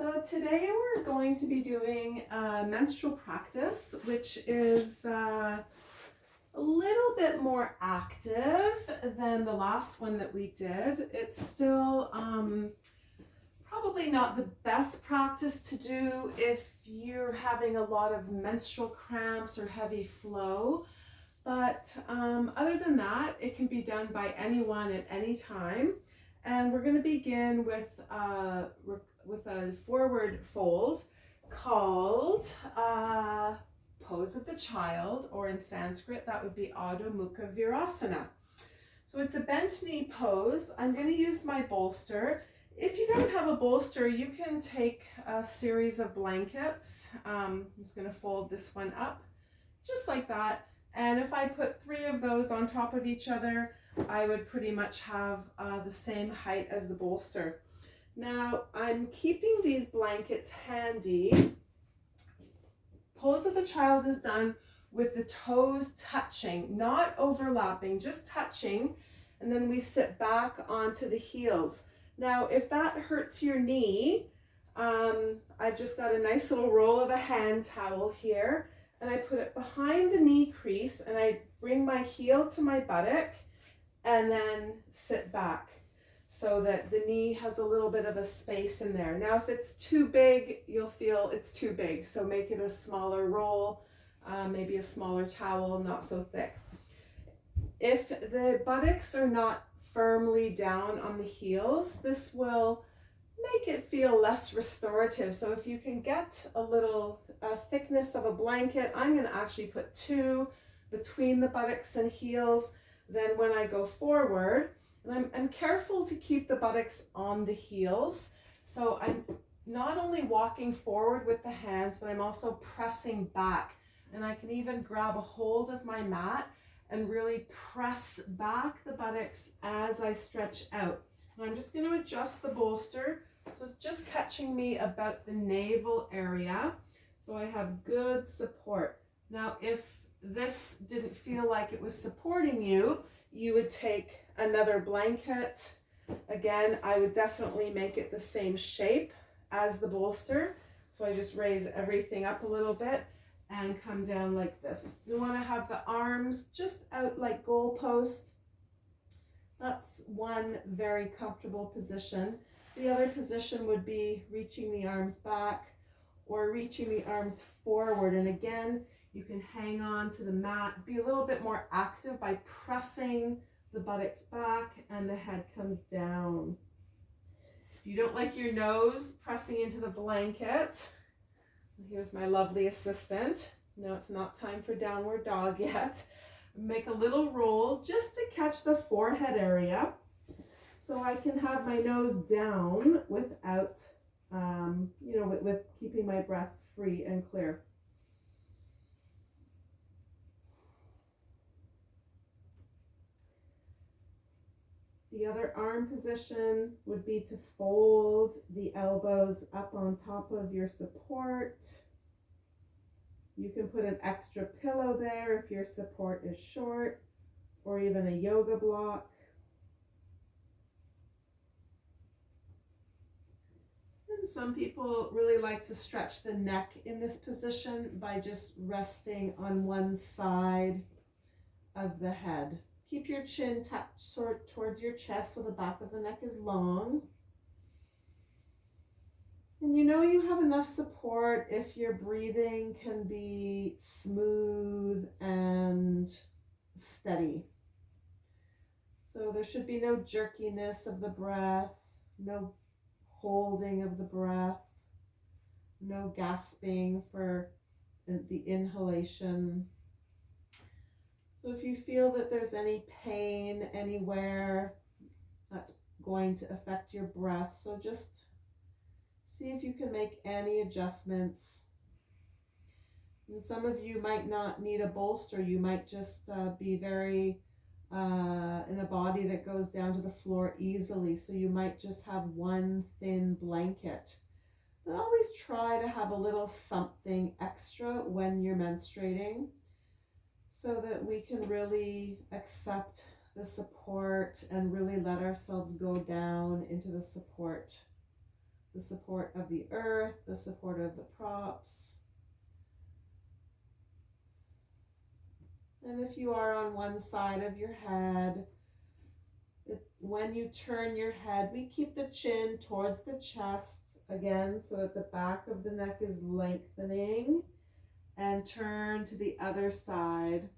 So today we're going to be doing a menstrual practice, which is a little bit more active than the last one that we did. It's still probably not the best practice to do if you're having a lot of menstrual cramps or heavy flow. But other than that, it can be done by anyone at any time. And we're going to begin with a forward fold called Pose of the Child, or in Sanskrit that would be Adho Mukha Virasana. So it's a bent knee pose. I'm going to use my bolster. If you don't have a bolster, you can take a series of blankets. I'm just going to fold this one up just like that. And if I put 3 of those on top of each other, I would pretty much have the same height as the bolster. Now, I'm keeping these blankets handy. Pose of the Child is done with the toes touching, not overlapping, just touching, and then we sit back onto the heels. Now, if that hurts your knee, I've just got a nice little roll of a hand towel here, and I put it behind the knee crease, and I bring my heel to my buttock, and then sit back so that the knee has a little bit of a space in there. Now, if it's too big, you'll feel it's too big, so make it a smaller roll, maybe a smaller towel, not so thick. If the buttocks are not firmly down on the heels, this will make it feel less restorative. So if you can get a little thickness of a blanket, I'm going to actually put 2 between the buttocks and heels. Then when I go forward, and I'm careful to keep the buttocks on the heels, so I'm not only walking forward with the hands, but I'm also pressing back. And I can even grab a hold of my mat and really press back the buttocks as I stretch out. And I'm just going to adjust the bolster, so it's just catching me about the navel area, so I have good support. Now, if this didn't feel like it was supporting you, you would take another blanket. Again, I would definitely make it the same shape as the bolster. So I just raise everything up a little bit and come down like this. You want to have the arms just out like goalposts. That's one very comfortable position. The other position would be reaching the arms back or reaching the arms forward. And again, you can hang on to the mat, be a little bit more active by pressing the buttocks back and the head comes down. If you don't like your nose pressing into the blanket, here's my lovely assistant. No, it's not time for downward dog yet. Make a little roll just to catch the forehead area so I can have my nose down without, with keeping my breath free and clear. The other arm position would be to fold the elbows up on top of your support. You can put an extra pillow there if your support is short, or even a yoga block. And some people really like to stretch the neck in this position by just resting on one side of the head. Keep your chin tucked towards your chest so the back of the neck is long. And you know you have enough support if your breathing can be smooth and steady. So there should be no jerkiness of the breath, no holding of the breath, no gasping for the inhalation. So if you feel that there's any pain anywhere, that's going to affect your breath. So just see if you can make any adjustments. And some of you might not need a bolster. You might just be very in a body that goes down to the floor easily. So you might just have one thin blanket. But always try to have a little something extra when you're menstruating, so that we can really accept the support and really let ourselves go down into the support the support of the earth, the support of the props. And if you are on one side of your head, when you turn your head, we keep the chin towards the chest again so that the back of the neck is lengthening, and turn to the other side.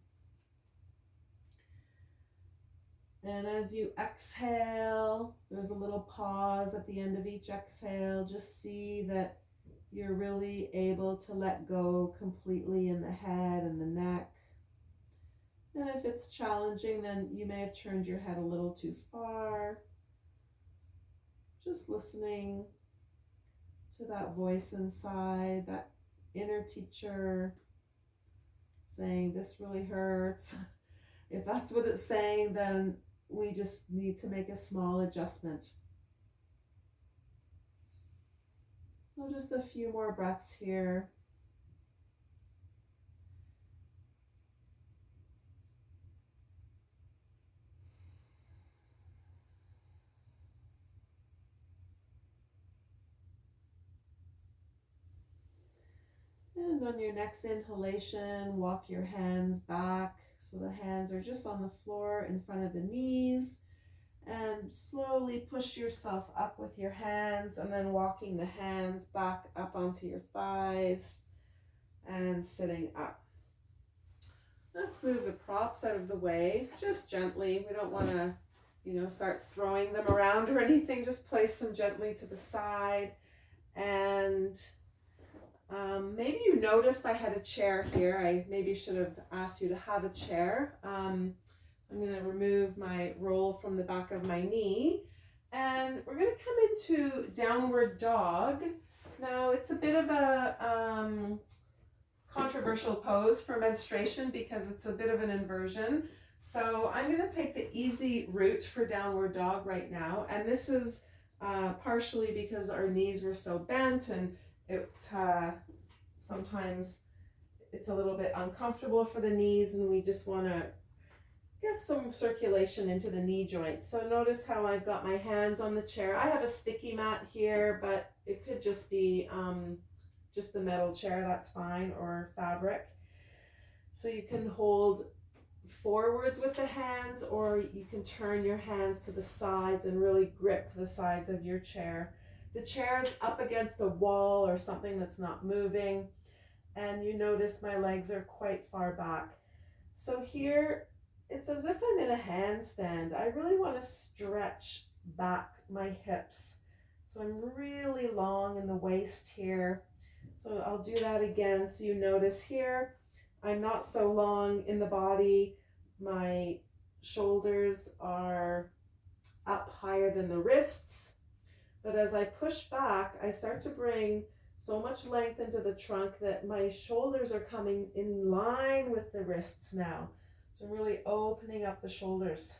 And as you exhale, there's a little pause at the end of each exhale. Just see that you're really able to let go completely in the head and the neck. And if it's challenging, then you may have turned your head a little too far. Just listening to that voice inside, that inner teacher saying, this really hurts. If that's what it's saying, then we just need to make a small adjustment. So just a few more breaths here. And on your next inhalation, walk your hands back so the hands are just on the floor in front of the knees. And slowly push yourself up with your hands, and then walking the hands back up onto your thighs and sitting up. Let's move the props out of the way, just gently. We don't want to, start throwing them around or anything. Just place them gently to the side. And maybe you noticed I had a chair here. I maybe should have asked you to have a chair. I'm going to remove my roll from the back of my knee, and we're going to come into downward dog. Now, it's a bit of a controversial pose for menstruation because it's a bit of an inversion. So I'm going to take the easy route for downward dog right now, and this is partially because our knees were so bent, and it sometimes it's a little bit uncomfortable for the knees, and we just want to get some circulation into the knee joints. So notice how I've got my hands on the chair. I have a sticky mat here, but it could just be just the metal chair, that's fine, or fabric. So you can hold forwards with the hands, or you can turn your hands to the sides and really grip the sides of your chair. The chair is up against a wall or something that's not moving, and you notice my legs are quite far back. So here, it's as if I'm in a handstand. I really want to stretch back my hips. So I'm really long in the waist here. So I'll do that again. So you notice here, I'm not so long in the body. My shoulders are up higher than the wrists. But as I push back, I start to bring so much length into the trunk that my shoulders are coming in line with the wrists now. So I'm really opening up the shoulders.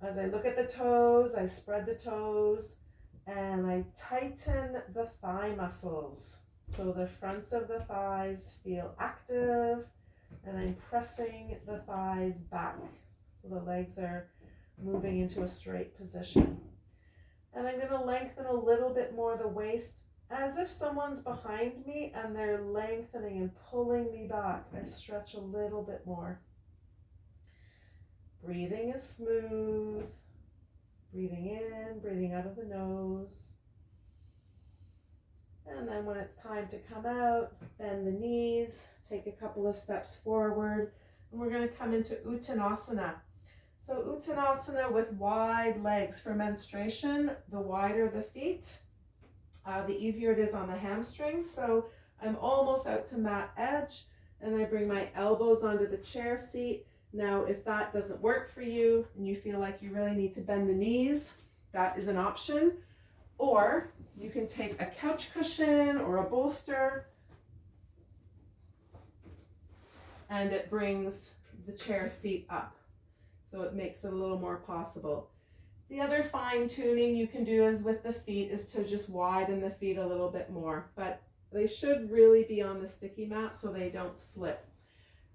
As I look at the toes, I spread the toes and I tighten the thigh muscles. So the fronts of the thighs feel active, and I'm pressing the thighs back. So the legs are moving into a straight position. And I'm going to lengthen a little bit more the waist, as if someone's behind me and they're lengthening and pulling me back. I stretch a little bit more. Breathing is smooth. Breathing in, breathing out of the nose. And then when it's time to come out, bend the knees, take a couple of steps forward, and we're going to come into Uttanasana. So Uttanasana with wide legs for menstruation. The wider the feet, the easier it is on the hamstrings. So I'm almost out to mat edge, and I bring my elbows onto the chair seat. Now, if that doesn't work for you and you feel like you really need to bend the knees, that is an option. Or you can take a couch cushion or a bolster, and it brings the chair seat up. So it makes it a little more possible. The other fine tuning you can do is with the feet is to just widen the feet a little bit more, but they should really be on the sticky mat so they don't slip.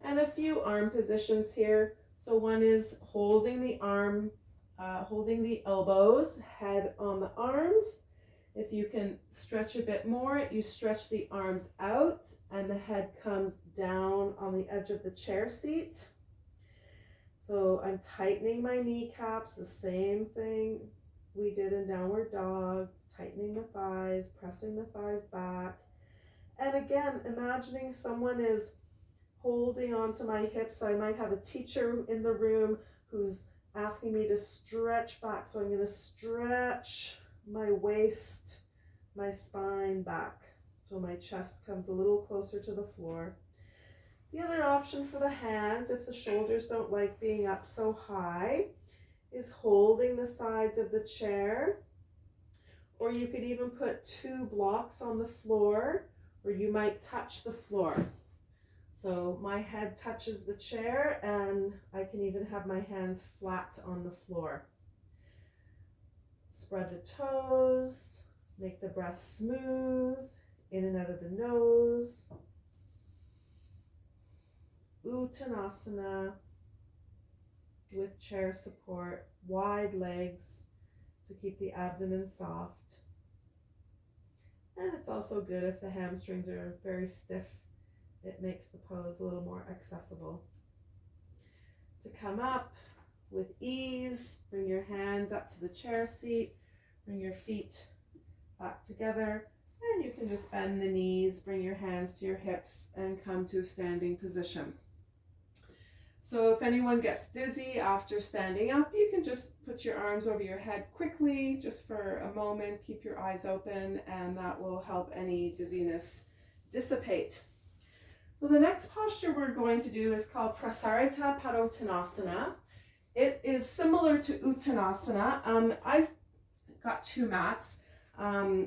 And a few arm positions here. So one is holding the arm, holding the elbows, head on the arms, If you can stretch a bit more, you stretch the arms out and the head comes down on the edge of the chair seat. So I'm tightening my kneecaps, the same thing we did in downward dog, tightening the thighs, pressing the thighs back. And again, imagining someone is holding onto my hips. I might have a teacher in the room who's asking me to stretch back. So I'm going to stretch my waist, my spine back, so my chest comes a little closer to the floor. The other option for the hands, if the shoulders don't like being up so high, is holding the sides of the chair, or you could even put 2 blocks on the floor, or you might touch the floor. So my head touches the chair and I can even have my hands flat on the floor. Spread the toes, make the breath smooth, in and out of the nose. Uttanasana with chair support, wide legs to keep the abdomen soft. And it's also good if the hamstrings are very stiff. It makes the pose a little more accessible. To come up with ease, bring your hands up to the chair seat, bring your feet back together, and you can just bend the knees, bring your hands to your hips, and come to a standing position. So if anyone gets dizzy after standing up, you can just put your arms over your head quickly, just for a moment, keep your eyes open, and that will help any dizziness dissipate. So the next posture we're going to do is called Prasarita Padottanasana. It is similar to Uttanasana. I've got 2 mats,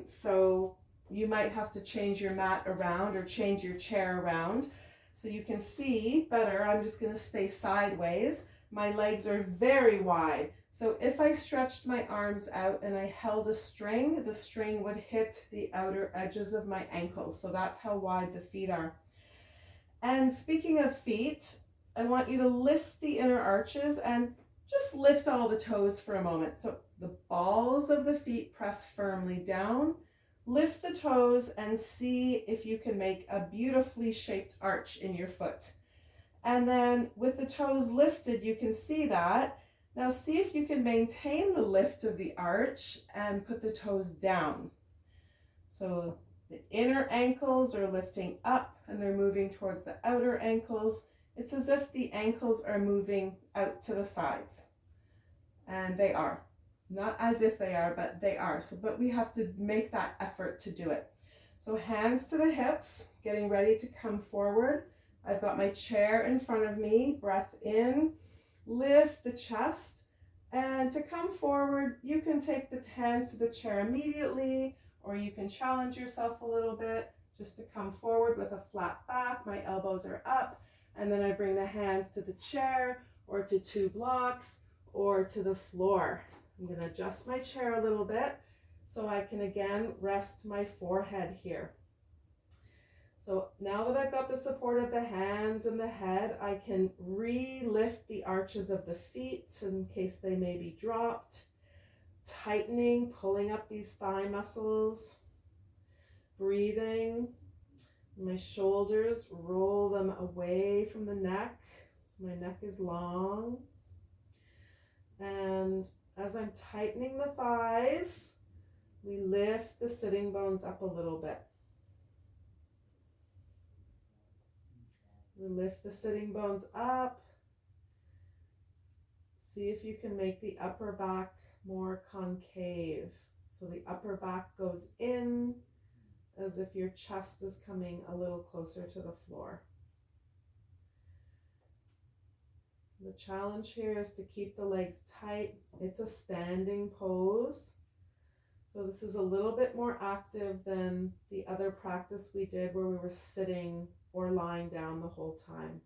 so you might have to change your mat around or change your chair around. So you can see better, I'm just going to stay sideways. My legs are very wide. So if I stretched my arms out and I held a string, the string would hit the outer edges of my ankles. So that's how wide the feet are. And speaking of feet, I want you to lift the inner arches and just lift all the toes for a moment. So the balls of the feet press firmly down. Lift the toes and see if you can make a beautifully shaped arch in your foot. And then with the toes lifted, you can see that. Now see if you can maintain the lift of the arch and put the toes down. So the inner ankles are lifting up and they're moving towards the outer ankles. It's as if the ankles are moving out to the sides. And they are. Not as if they are, but they are. So, but we have to make that effort to do it. So hands to the hips, getting ready to come forward. I've got my chair in front of me. Breath in, lift the chest. And to come forward, you can take the hands to the chair immediately, or you can challenge yourself a little bit just to come forward with a flat back. My elbows are up. And then I bring the hands to the chair or to 2 blocks or to the floor. I'm going to adjust my chair a little bit so I can again rest my forehead here. So now that I've got the support of the hands and the head, I can re-lift the arches of the feet in case they may be dropped. Tightening, pulling up these thigh muscles. Breathing. My shoulders, roll them away from the neck. So my neck is long. And as I'm tightening the thighs, we lift the sitting bones up a little bit. We lift the sitting bones up. See if you can make the upper back more concave. So the upper back goes in as if your chest is coming a little closer to the floor. The challenge here is to keep the legs tight. It's a standing pose. So this is a little bit more active than the other practice we did where we were sitting or lying down the whole time.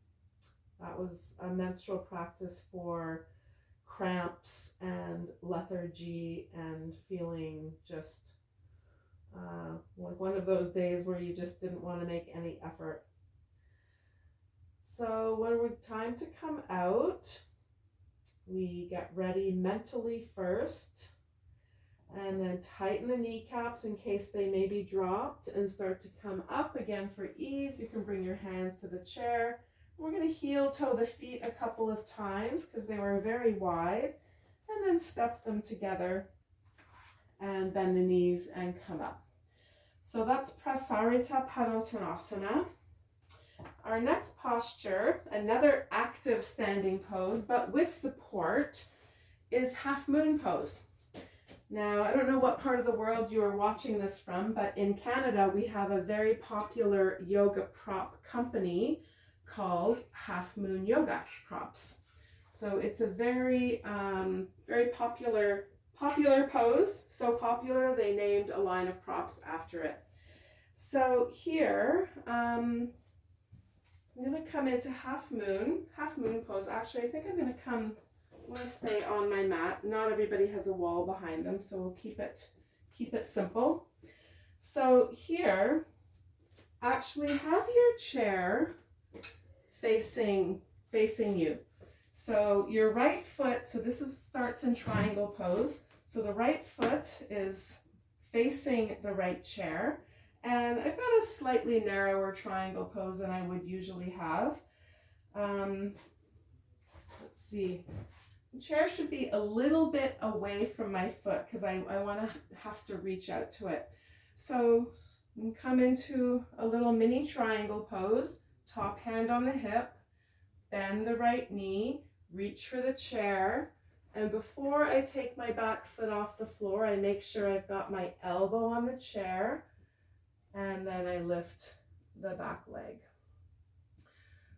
That was a menstrual practice for cramps and lethargy and feeling just like one of those days where you just didn't want to make any effort. So when we're time to come out, we get ready mentally first. And then tighten the kneecaps in case they may be dropped and start to come up again for ease. You can bring your hands to the chair. We're going to heel toe the feet a couple of times because they were very wide, and then step them together and bend the knees and come up. So that's Prasarita Padottanasana. Our next posture, another active standing pose, but with support, is half moon pose. Now, I don't know what part of the world you are watching this from, but in Canada, we have a very popular yoga prop company called Half Moon Yoga Props. So it's a very, very popular pose. So popular, they named a line of props after it. So here, I'm going to come into half moon pose. Actually, I think I'm going to stay on my mat. Not everybody has a wall behind them, so we'll keep it simple. So here, actually have your chair facing you. So your right foot, so this starts in triangle pose. So the right foot is facing the right chair. And I've got a slightly narrower triangle pose than I would usually have. Let's see. The chair should be a little bit away from my foot because I want to have to reach out to it. So you can come into a little mini triangle pose, top hand on the hip, bend the right knee, reach for the chair, and before I take my back foot off the floor, I make sure I've got my elbow on the chair, and then I lift the back leg.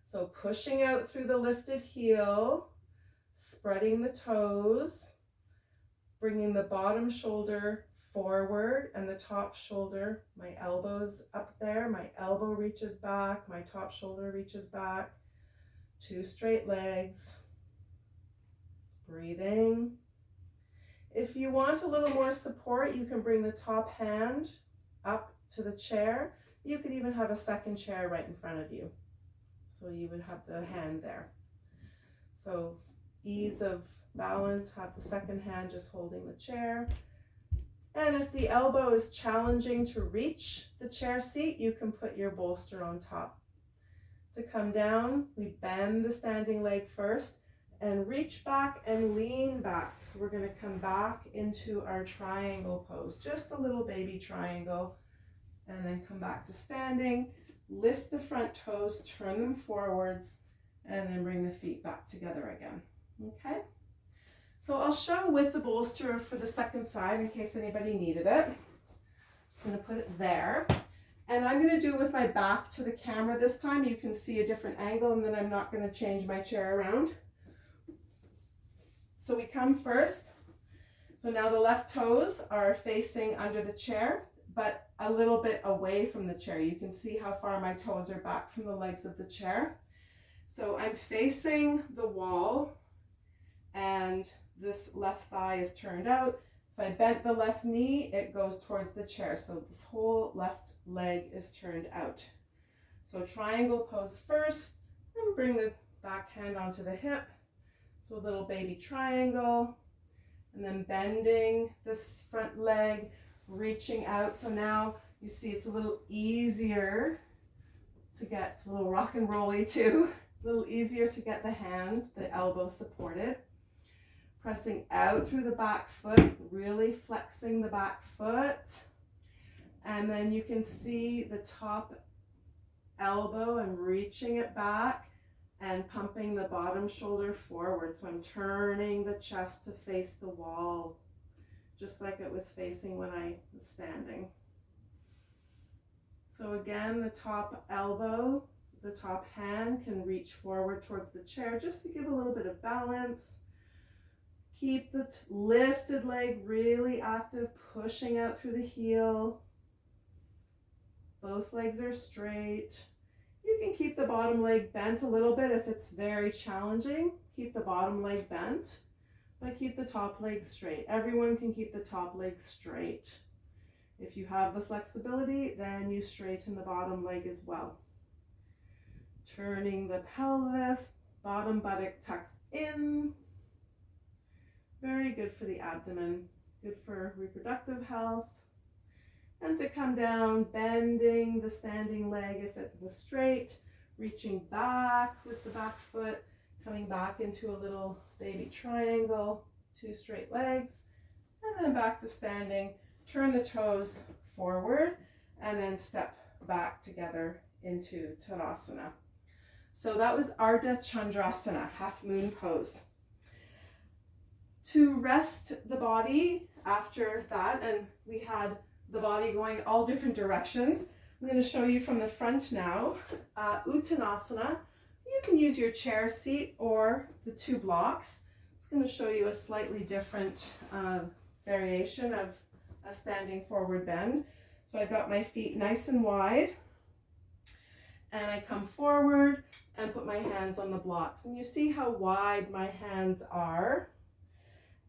So pushing out through the lifted heel, spreading the toes, bringing the bottom shoulder forward and the top shoulder, my elbow's up there, my elbow reaches back, my top shoulder reaches back, 2 straight legs, breathing. If you want a little more support, you can bring the top hand up to the chair. You could even have a second chair right in front of you. So you would have the hand there. So ease of balance, have the second hand just holding the chair. And if the elbow is challenging to reach the chair seat, you can put your bolster on top. To come down, we bend the standing leg first and reach back and lean back. So we're going to come back into our triangle pose, just a little baby triangle, and then come back to standing. Lift the front toes, turn them forwards, and then bring the feet back together again. Okay? So I'll show with the bolster for the second side in case anybody needed it. Just going to put it there. And I'm going to do it with my back to the camera this time. You can see a different angle, and then I'm not going to change my chair around. So we come first. So now the left toes are facing under the chair, but a little bit away from the chair. You can see how far my toes are back from the legs of the chair. So I'm facing the wall, and this left thigh is turned out. If I bent the left knee, it goes towards the chair. So this whole left leg is turned out. So triangle pose first, and bring the back hand onto the hip. So a little baby triangle, and then bending this front leg, reaching out. So now you see it's a little easier to get, it's a little rock and rolly too, a little easier to get the hand, the elbow supported. Pressing out through the back foot, really flexing the back foot. And then you can see the top elbow and reaching it back and pumping the bottom shoulder forward. So I'm turning the chest to face the wall, just like it was facing when I was standing. So again, the top elbow, the top hand can reach forward towards the chair just to give a little bit of balance. Keep the lifted leg really active, pushing out through the heel. Both legs are straight. You can keep the bottom leg bent a little bit if it's very challenging. Keep the bottom leg bent, but keep the top leg straight. Everyone can keep the top leg straight. If you have the flexibility, then you straighten the bottom leg as well. Turning the pelvis, bottom buttock tucks in. Very good for the abdomen. good for reproductive health. And to come down, bending the standing leg if it was straight, reaching back with the back foot, coming back into a little baby triangle, 2 straight legs, and then back to standing. Turn the toes forward and then step back together into Tadasana. So that was Ardha Chandrasana, half moon pose. To rest the body after that, and we had the body going all different directions. I'm going to show you from the front now. Uttanasana. You can use your chair seat or the 2 blocks. It's going to show you a slightly different variation of a standing forward bend. So I've got my feet nice and wide, and I come forward and put my hands on the blocks. And you see how wide my hands are.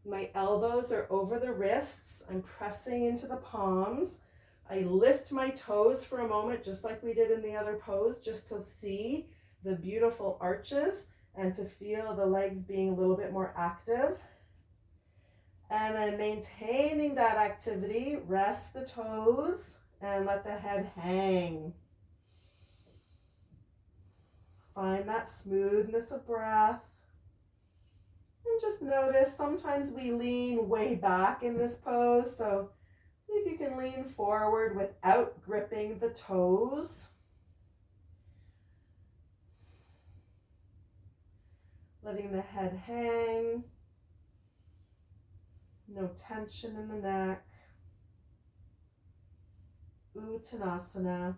My elbows are over the wrists. I'm pressing into the palms. I lift my toes for a moment, just like we did in the other pose, just to see the beautiful arches and to feel the legs being a little bit more active. And then maintaining that activity, rest the toes and let the head hang. Find that smoothness of breath. And just notice, sometimes we lean way back in this pose, so see if you can lean forward without gripping the toes. Letting the head hang. No tension in the neck. Uttanasana.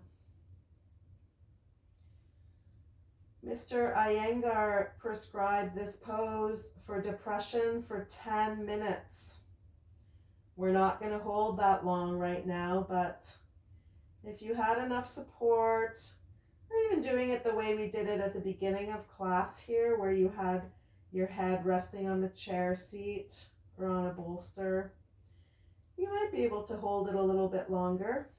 Mr. Iyengar prescribed this pose for depression for 10 minutes. We're not going to hold that long right now, but if you had enough support, or even doing it the way we did it at the beginning of class here, where you had your head resting on the chair seat or on a bolster, you might be able to hold it a little bit longer.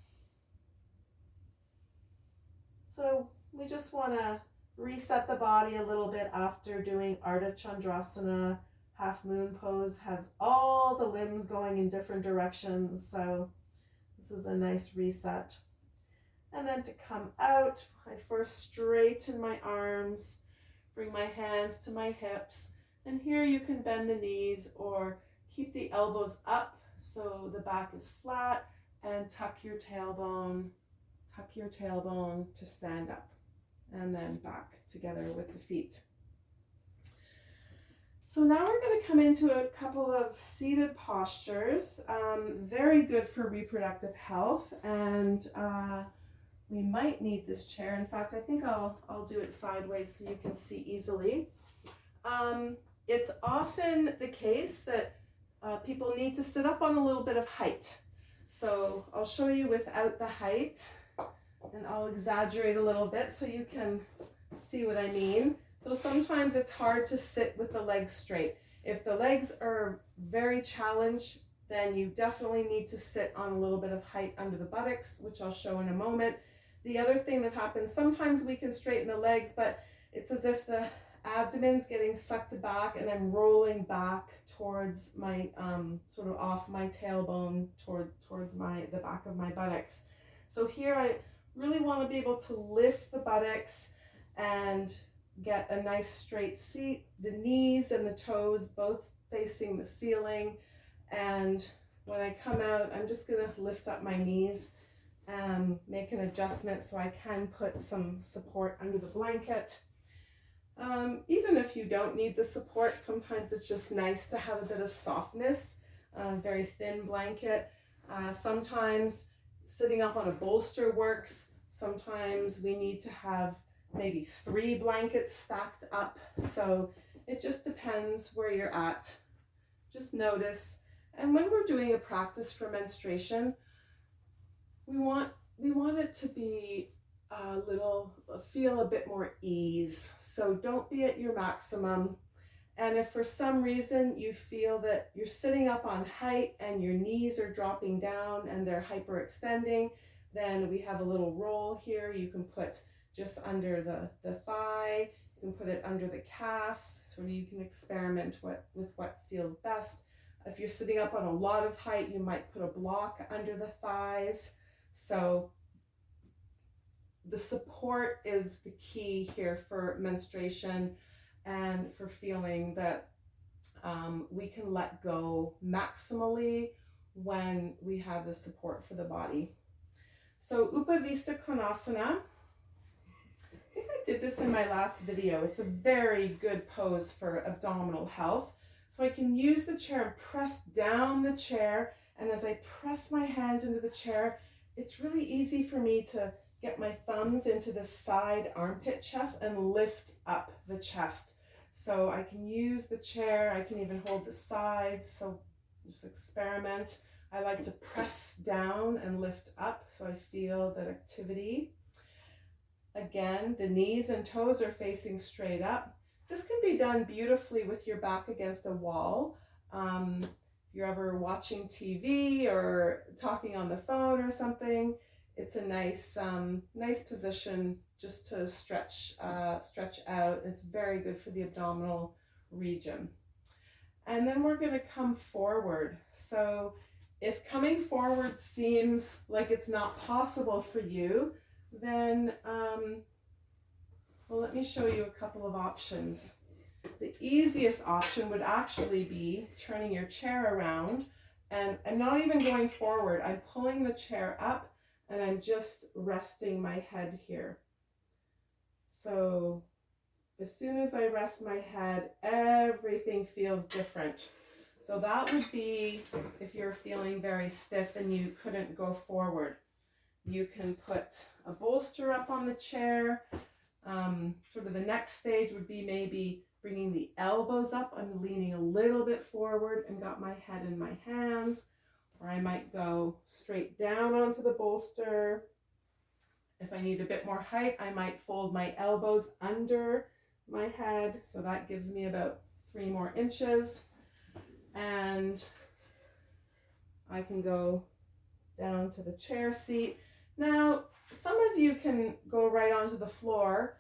So we just want to reset the body a little bit after doing Ardha Chandrasana. Half moon pose has all the limbs going in different directions, so this is a nice reset. And then to come out, I first straighten my arms, bring my hands to my hips, and here you can bend the knees or keep the elbows up so the back is flat, and tuck your tailbone to stand up. And then back together with the feet. So now we're going to come into a couple of seated postures, very good for reproductive health, and we might need this chair. In fact, I think I'll do it sideways so you can see easily. It's often the case that people need to sit up on a little bit of height. So I'll show you without the height, and I'll exaggerate a little bit so you can see what I mean. So sometimes it's hard to sit with the legs straight. If the legs are very challenged, then you definitely need to sit on a little bit of height under the buttocks, which I'll show in a moment. The other thing that happens, sometimes we can straighten the legs, but it's as if the abdomen's getting sucked back and I'm rolling back towards my, sort of off my tailbone towards the back of my buttocks. So here I really want to be able to lift the buttocks and get a nice straight seat, the knees and the toes both facing the ceiling. And when I come out, I'm just going to lift up my knees and make an adjustment so I can put some support under the blanket. Even if you don't need the support, sometimes it's just nice to have a bit of softness, very thin blanket. Sometimes sitting up on a bolster works. Sometimes we need to have maybe 3 blankets stacked up. So it just depends where you're at. Just notice. And when we're doing a practice for menstruation, we want it to be feel a bit more ease. So don't be at your maximum. And if for some reason you feel that you're sitting up on height and your knees are dropping down and they're hyperextending, then we have a little roll here. You can put just under the thigh, you can put it under the calf, so you can experiment with what feels best. If you're sitting up on a lot of height, you might put a block under the thighs. So the support is the key here for menstruation and for feeling that we can let go maximally when we have the support for the body. So Upavista Konasana, I think I did this in my last video. It's a very good pose for abdominal health. So I can use the chair and press down the chair, and as I press my hands into the chair, it's really easy for me to get my thumbs into the side armpit chest and lift up the chest. So I can use the chair, I can even hold the sides, so just experiment. I like to press down and lift up so I feel that activity. Again, the knees and toes are facing straight up. This can be done beautifully with your back against a wall. If you're ever watching TV or talking on the phone or something, it's a nice position just to stretch out. It's very good for the abdominal region. And then we're going to come forward. So if coming forward seems like it's not possible for you, then well, let me show you a couple of options. The easiest option would actually be turning your chair around, and I'm not even going forward. I'm pulling the chair up and I'm just resting my head here. So as soon as I rest my head, everything feels different. So that would be if you're feeling very stiff and you couldn't go forward. You can put a bolster up on the chair. Sort of the next stage would be maybe bringing the elbows up. I'm leaning a little bit forward and got my head in my hands. Or I might go straight down onto the bolster. If I need a bit more height, I might fold my elbows under my head. So that gives me about 3 more inches. And I can go down to the chair seat. Now, some of you can go right onto the floor.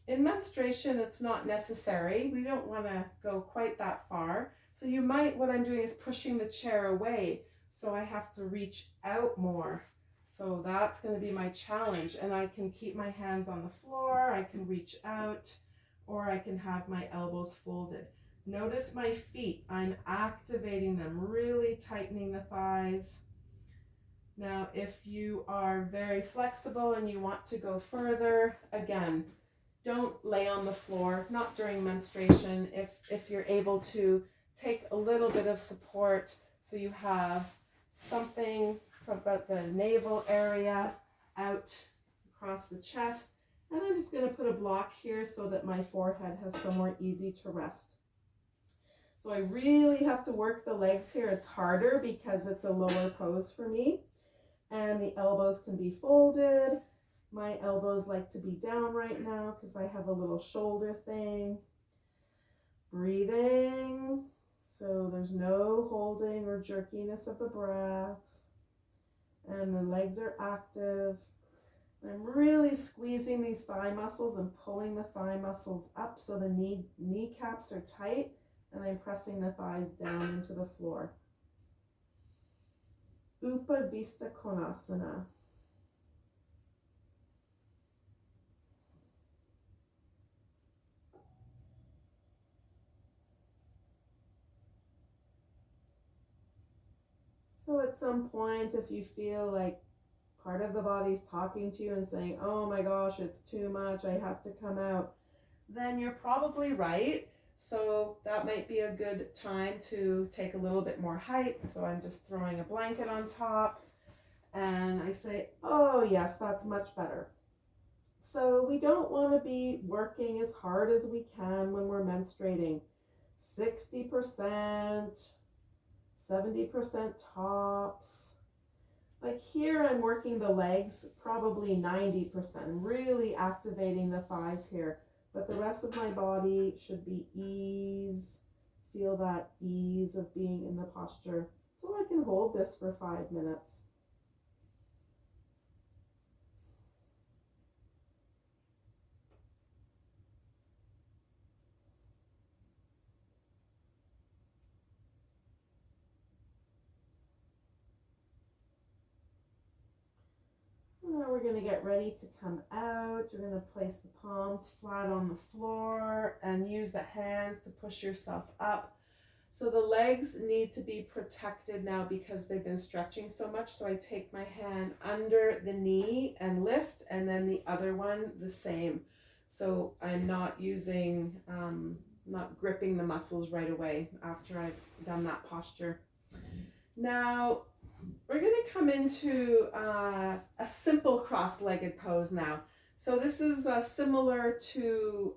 In menstruation, it's not necessary. We don't want to go quite that far. So you might, what I'm doing is pushing the chair away. So I have to reach out more. So that's going to be my challenge. And I can keep my hands on the floor. I can reach out, or I can have my elbows folded. Notice my feet. I'm activating them, really tightening the thighs. Now, if you are very flexible and you want to go further, again, don't lay on the floor, not during menstruation. If you're able to, take a little bit of support so you have something from about the navel area out across the chest. And I'm just going to put a block here so that my forehead has somewhere easy to rest. So I really have to work the legs here. It's harder because it's a lower pose for me. And the elbows can be folded. My elbows like to be down right now because I have a little shoulder thing. Breathing. So there's no holding or jerkiness of the breath. And the legs are active. I'm really squeezing these thigh muscles and pulling the thigh muscles up so the kneecaps are tight, and I'm pressing the thighs down into the floor. Upavista Konasana. So at some point, if you feel like part of the body's talking to you and saying, oh my gosh, it's too much, I have to come out, then you're probably right. So that might be a good time to take a little bit more height. So I'm just throwing a blanket on top and I say, oh yes, that's much better. So we don't want to be working as hard as we can when we're menstruating. 60%, 70% tops. Like here I'm working the legs probably 90%. I'm really activating the thighs here. But the rest of my body should be ease. Feel that ease of being in the posture. So I can hold this for 5 minutes. going to get ready to come out. You're going to place the palms flat on the floor and use the hands to push yourself up. So the legs need to be protected now because they've been stretching so much. So I take my hand under the knee and lift, and then the other one the same. So I'm not using, not gripping the muscles right away after I've done that posture. Now, we're going to come into a simple cross-legged pose now. So this is similar to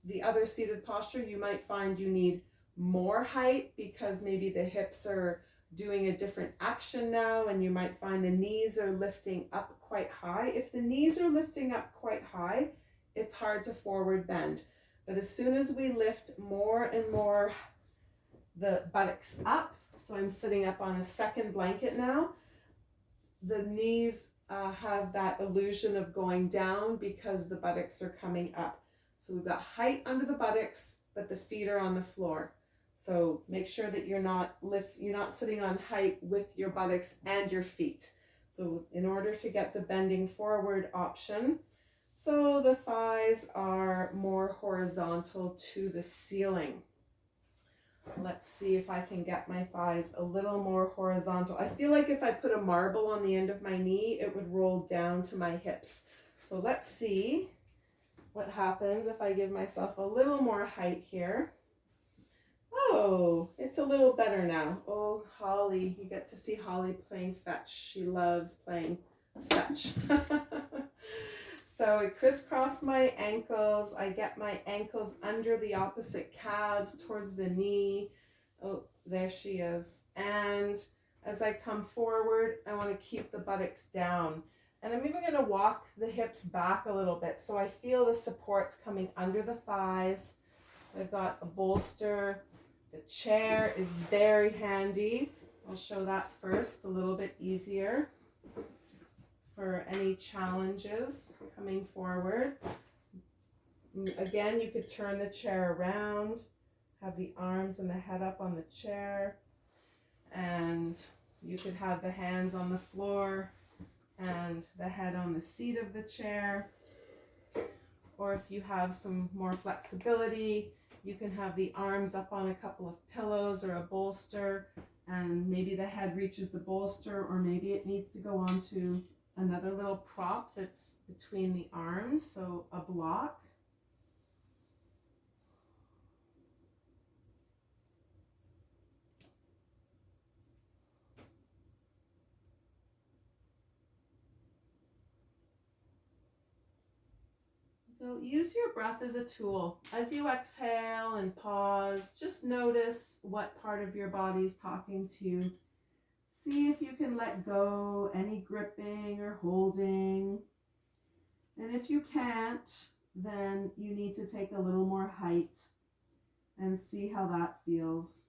the other seated posture. You might find you need more height because maybe the hips are doing a different action now, and you might find the knees are lifting up quite high. If the knees are lifting up quite high, it's hard to forward bend. But as soon as we lift more and more the buttocks up, so I'm sitting up on a second blanket now, the knees have that illusion of going down because the buttocks are coming up. So we've got height under the buttocks, but the feet are on the floor. So make sure that you're not sitting on height with your buttocks and your feet. So in order to get the bending forward option, so the thighs are more horizontal to the ceiling. Let's see if I can get my thighs a little more horizontal. I feel like if I put a marble on the end of my knee, it would roll down to my hips. So let's see what happens if I give myself a little more height here. Oh, it's a little better now. Oh, Holly, you get to see Holly playing fetch. She loves playing fetch. So I crisscross my ankles. I get my ankles under the opposite calves towards the knee. Oh, there she is. And as I come forward, I want to keep the buttocks down. And I'm even going to walk the hips back a little bit so I feel the supports coming under the thighs. I've got a bolster. The chair is very handy. I'll show that first, a little bit easier for any challenges coming forward. Again, you could turn the chair around, have the arms and the head up on the chair, and you could have the hands on the floor and the head on the seat of the chair. Or if you have some more flexibility, you can have the arms up on a couple of pillows or a bolster, and maybe the head reaches the bolster, or maybe it needs to go onto another little prop that's between the arms, so a block. So use your breath as a tool. As you exhale and pause, just notice what part of your body is talking to you. See if you can let go any gripping or holding. And if you can't, then you need to take a little more height and see how that feels.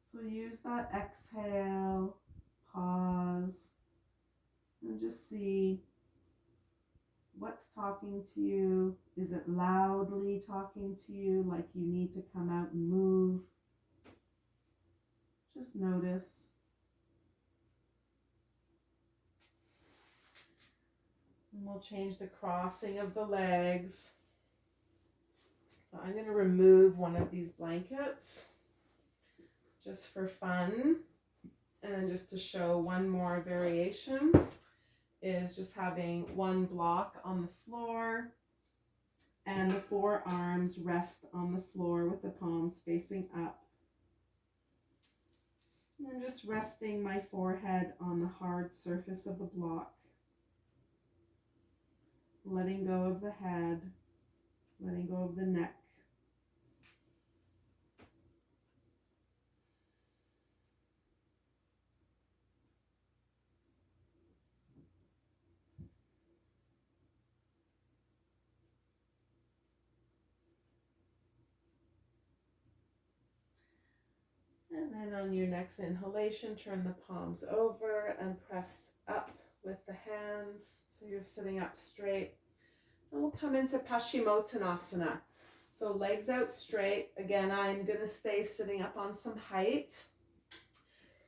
So use that exhale, pause, and just see what's talking to you. Is it loudly talking to you, like you need to come out and move? Just notice. And we'll change the crossing of the legs. So I'm going to remove one of these blankets just for fun, and just to show one more variation is just having one block on the floor and the forearms rest on the floor with the palms facing up. And I'm just resting my forehead on the hard surface of the block, letting go of the head, letting go of the neck. And then on your next inhalation, turn the palms over and press up with the hands so you're sitting up straight. And we'll come into Paschimottanasana. So legs out straight. Again, I'm going to stay sitting up on some height.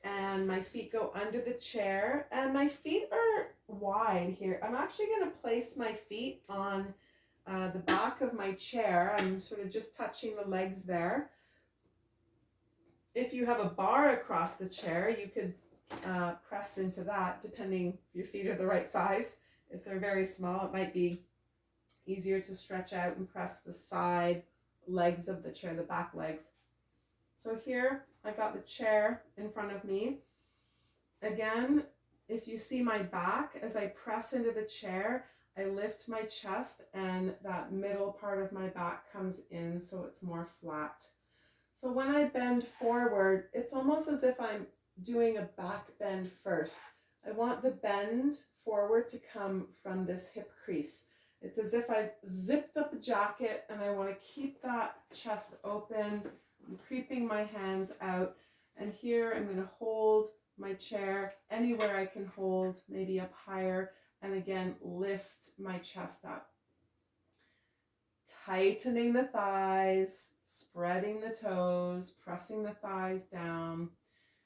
and my feet go under the chair, and my feet are wide here. I'm actually going to place my feet on the back of my chair. I'm sort of just touching the legs there. If you have a bar across the chair, you could press into that, depending if your feet are the right size. If they're very small, it might be easier to stretch out and press the side legs of the chair, the back legs. So here I've got the chair in front of me. Again, if you see my back, as I press into the chair, I lift my chest and that middle part of my back comes in so it's more flat. So when I bend forward, it's almost as if I'm doing a back bend first. I want the bend forward to come from this hip crease. It's as if I've zipped up a jacket and I want to keep that chest open. I'm creeping my hands out, and here I'm going to hold my chair anywhere I can hold, maybe up higher, and again lift my chest up. Tightening the thighs, spreading the toes, pressing the thighs down.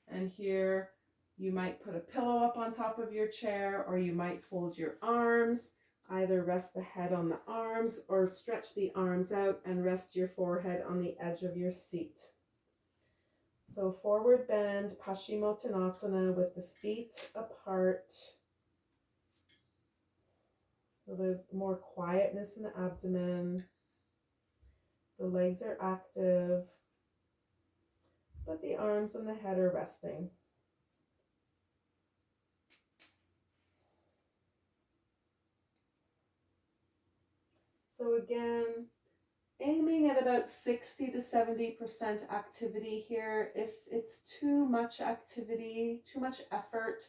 And here you might put a pillow up on top of your chair, or you might fold your arms. Either rest the head on the arms or stretch the arms out and rest your forehead on the edge of your seat. So forward bend, Paschimottanasana, with the feet apart. So there's more quietness in the abdomen. The legs are active, but the arms and the head are resting. So again, aiming at about 60 to 70% activity here. If it's too much activity, too much effort,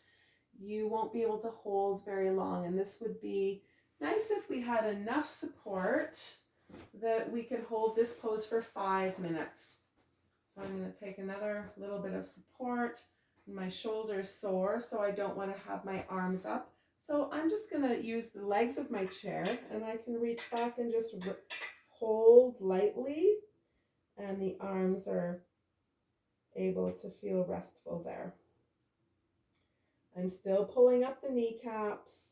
you won't be able to hold very long. And this would be nice if we had enough support that we could hold this pose for 5 minutes. So I'm going to take another little bit of support. My shoulders sore, so I don't want to have my arms up. So I'm just going to use the legs of my chair, and I can reach back and just hold lightly, and the arms are able to feel restful there. I'm still pulling up the kneecaps,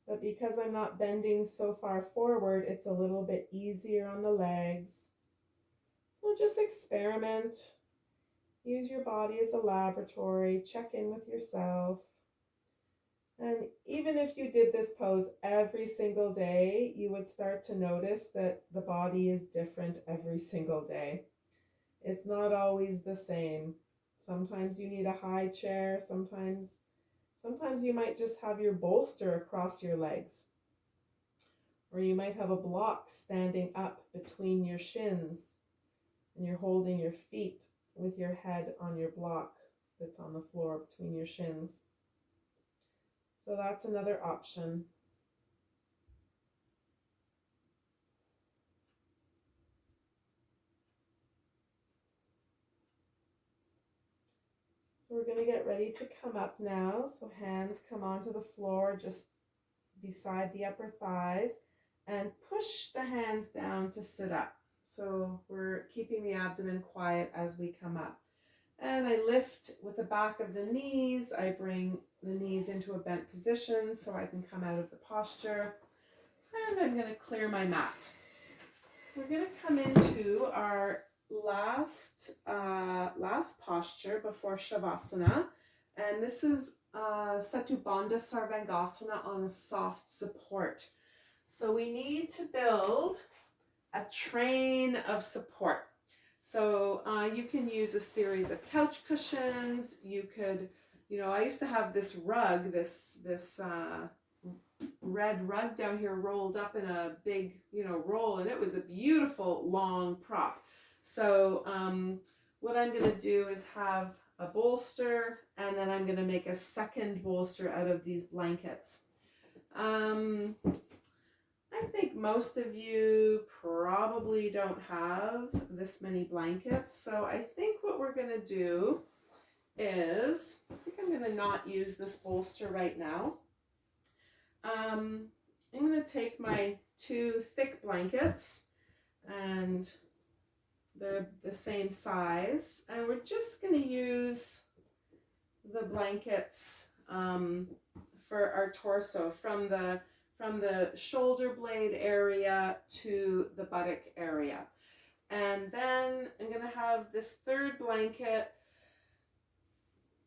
but because I'm not bending so far forward, it's a little bit easier on the legs. So just experiment. Use your body as a laboratory. Check in with yourself. And even if you did this pose every single day, you would start to notice that the body is different every single day. It's not always the same. Sometimes you need a high chair. Sometimes you might just have your bolster across your legs. Or you might have a block standing up between your shins, and you're holding your feet with your head on your block that's on the floor between your shins. So that's another option. So we're going to get ready to come up now. So hands come onto the floor just beside the upper thighs, and push the hands down to sit up. So we're keeping the abdomen quiet as we come up. And I lift with the back of the knees. I bring the knees into a bent position so I can come out of the posture. And I'm going to clear my mat. We're going to come into our last posture before Shavasana. And this is Setubandha Sarvangasana on a soft support. So we need to build a train of support. So you can use a series of couch cushions. You could, I used to have this rug, this red rug down here rolled up in a big, roll, and it was a beautiful long prop. So what I'm going to do is have a bolster, and then I'm going to make a second bolster out of these blankets. I think most of you probably don't have this many blankets, so I think what we're going to do is, I think I'm going to not use this bolster right now. I'm going to take my 2 thick blankets, and they're the same size, and we're just going to use the blankets for our torso from the shoulder blade area to the buttock area. And then I'm going to have this third blanket.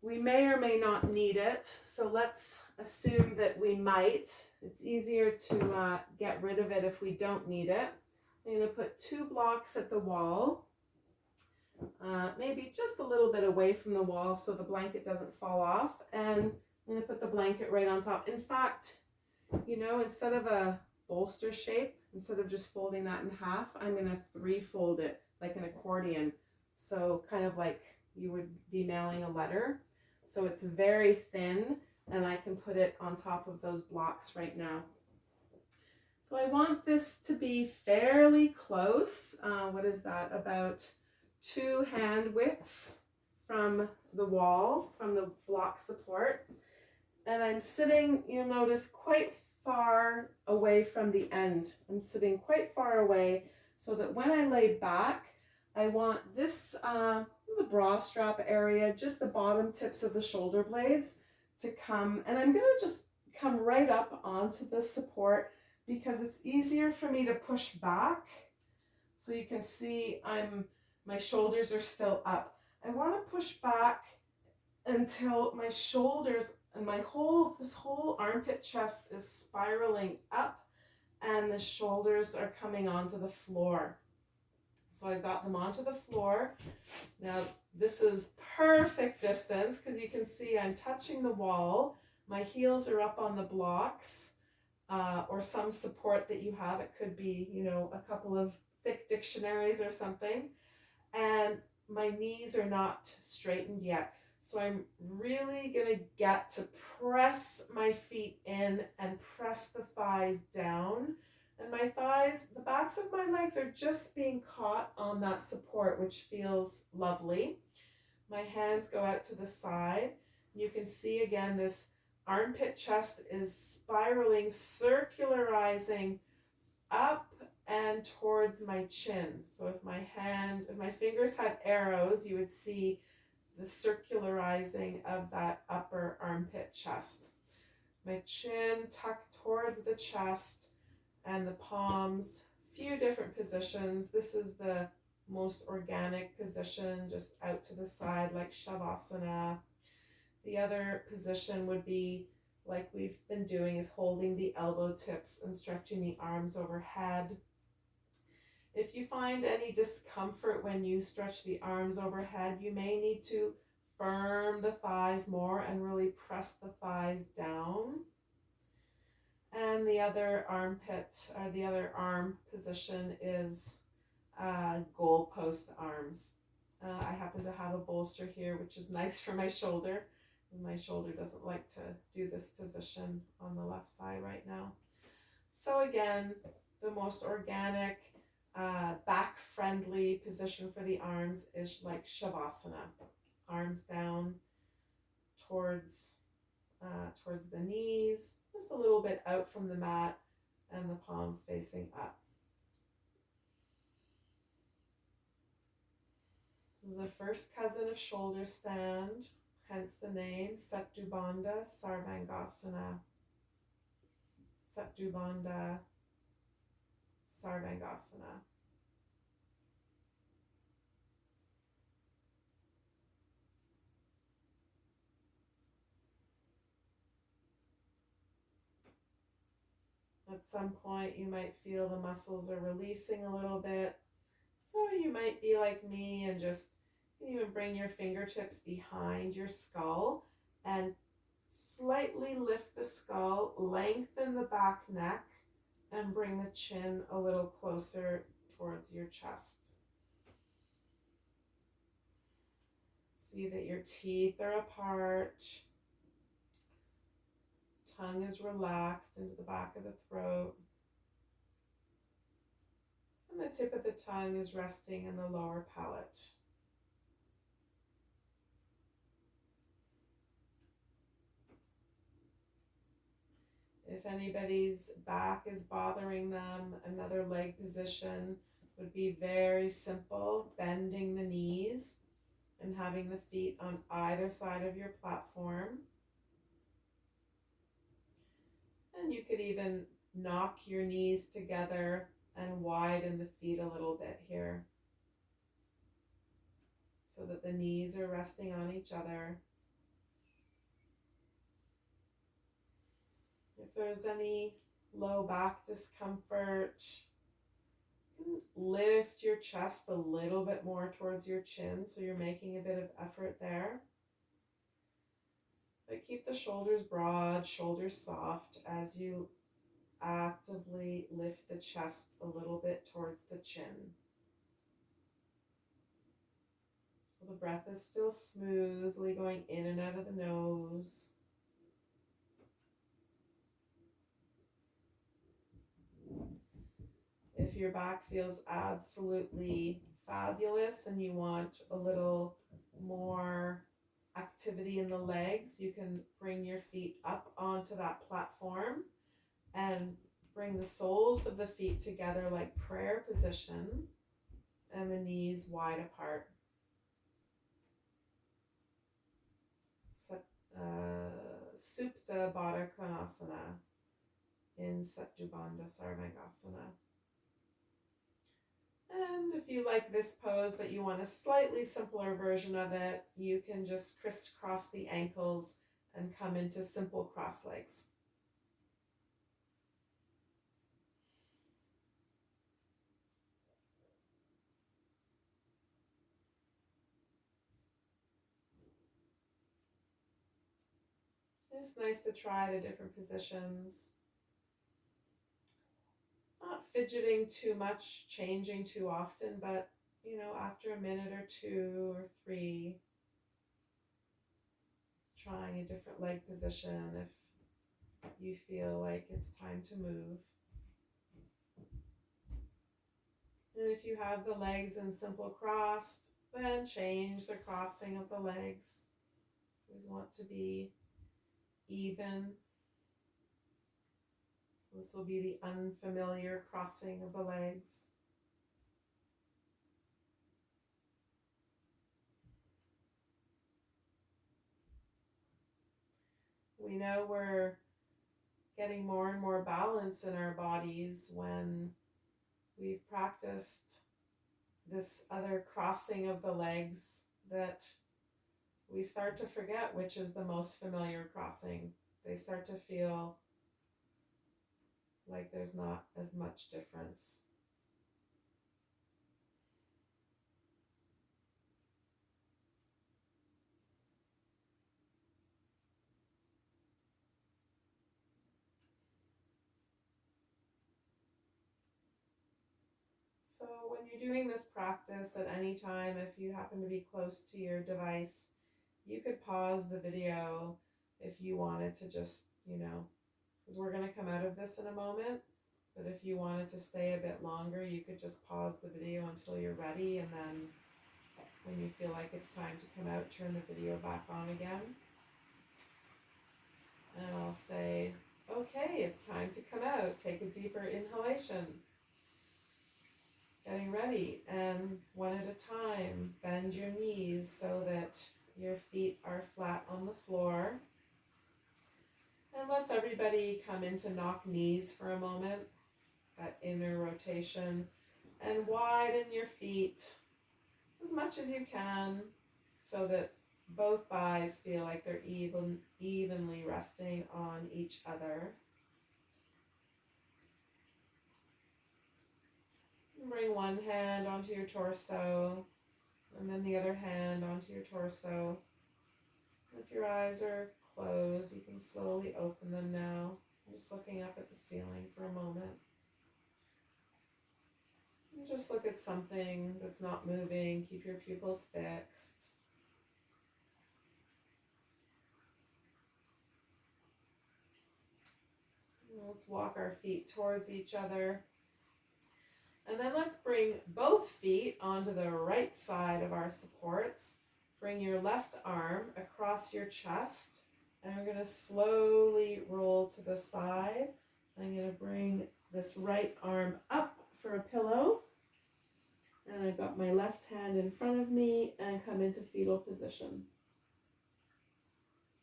We may or may not need it, so let's assume that we might. It's easier to get rid of it if we don't need it. I'm going to put 2 blocks at the wall, maybe just a little bit away from the wall so the blanket doesn't fall off. And I'm going to put the blanket right on top. In fact, you know, instead of a bolster shape, instead of just folding that in half, I'm going to 3-fold it like an accordion. So kind of like you would be mailing a letter. So it's very thin, and I can put it on top of those blocks right now. So I want this to be fairly close. What is that? About 2 hand widths from the wall, from the block support. And I'm sitting, you'll notice, quite far away from the end. I'm sitting quite far away so that when I lay back, I want this, the bra strap area, just the bottom tips of the shoulder blades to come. And I'm going to just come right up onto the support because it's easier for me to push back. So you can see my shoulders are still up. I want to push back until my shoulders and this whole armpit chest is spiraling up and the shoulders are coming onto the floor. So I've got them onto the floor. Now this is perfect distance because you can see I'm touching the wall. My heels are up on the blocks or some support that you have. It could be, you know, a couple of thick dictionaries or something. And my knees are not straightened yet. So I'm really going to get to press my feet in and press the thighs down. And my thighs, the backs of my legs are just being caught on that support, which feels lovely. My hands go out to the side. You can see again this armpit chest is spiraling, circularizing up and towards my chin. So if my fingers had arrows, you would see the circularizing of that upper armpit chest. My chin tucked towards the chest and the palms, few different positions. This is the most organic position, just out to the side like Shavasana. The other position would be like we've been doing, is holding the elbow tips and stretching the arms overhead. If you find any discomfort when you stretch the arms overhead, you may need to firm the thighs more and really press the thighs down. And the other armpit, or the other arm position is goalpost arms. I happen to have a bolster here, which is nice for my shoulder. My shoulder doesn't like to do this position on the left side right now. So again, the most organic, back-friendly position for the arms is like Shavasana. Arms down towards the knees, just a little bit out from the mat, and the palms facing up. This is the first cousin of shoulder stand, hence the name Setu Bandha Sarvangasana. Setu Bandha Sarvangasana. At some point you might feel the muscles are releasing a little bit. So you might be like me and just even bring your fingertips behind your skull and slightly lift the skull, lengthen the back neck, and bring the chin a little closer towards your chest. See that your teeth are apart. Tongue is relaxed into the back of the throat. And the tip of the tongue is resting in the lower palate. If anybody's back is bothering them, another leg position would be very simple, bending the knees and having the feet on either side of your platform. And you could even knock your knees together and widen the feet a little bit here so that the knees are resting on each other. If there's any low back discomfort, you can lift your chest a little bit more towards your chin, so you're making a bit of effort there. But keep the shoulders broad, shoulders soft as you actively lift the chest a little bit towards the chin. So the breath is still smoothly going in and out of the nose. If your back feels absolutely fabulous and you want a little more activity in the legs, you can bring your feet up onto that platform and bring the soles of the feet together like prayer position and the knees wide apart. Supta Baddha Konasana in Satyabandha Sarvangasana. And if you like this pose but you want a slightly simpler version of it, you can just crisscross the ankles and come into simple cross legs. It's nice to try the different positions. Not fidgeting too much, changing too often, but after a minute or 2 or 3, trying a different leg position if you feel like it's time to move. And if you have the legs in simple crossed, then change the crossing of the legs. Always want to be even. This will be the unfamiliar crossing of the legs. We know we're getting more and more balance in our bodies when we've practiced this other crossing of the legs, that we start to forget which is the most familiar crossing. They start to feel like there's not as much difference. So when you're doing this practice at any time, if you happen to be close to your device, you could pause the video if you wanted to just, because we're going to come out of this in a moment, but if you wanted to stay a bit longer, you could just pause the video until you're ready, and then when you feel like it's time to come out, turn the video back on again. And I'll say, okay, it's time to come out. Take a deeper inhalation. Getting ready, and one at a time, bend your knees so that your feet are flat on the floor. And let's everybody come into knock knees for a moment, that inner rotation, and widen your feet as much as you can so that both thighs feel like they're evenly resting on each other. Bring one hand onto your torso, and then the other hand onto your torso. If your eyes are closed, you can slowly open them now. I'm just looking up at the ceiling for a moment. And just look at something that's not moving. Keep your pupils fixed. Let's walk our feet towards each other. And then let's bring both feet onto the right side of our supports. Bring your left arm across your chest, and we're going to slowly roll to the side. I'm going to bring this right arm up for a pillow, And I've got my left hand in front of me and come into fetal position.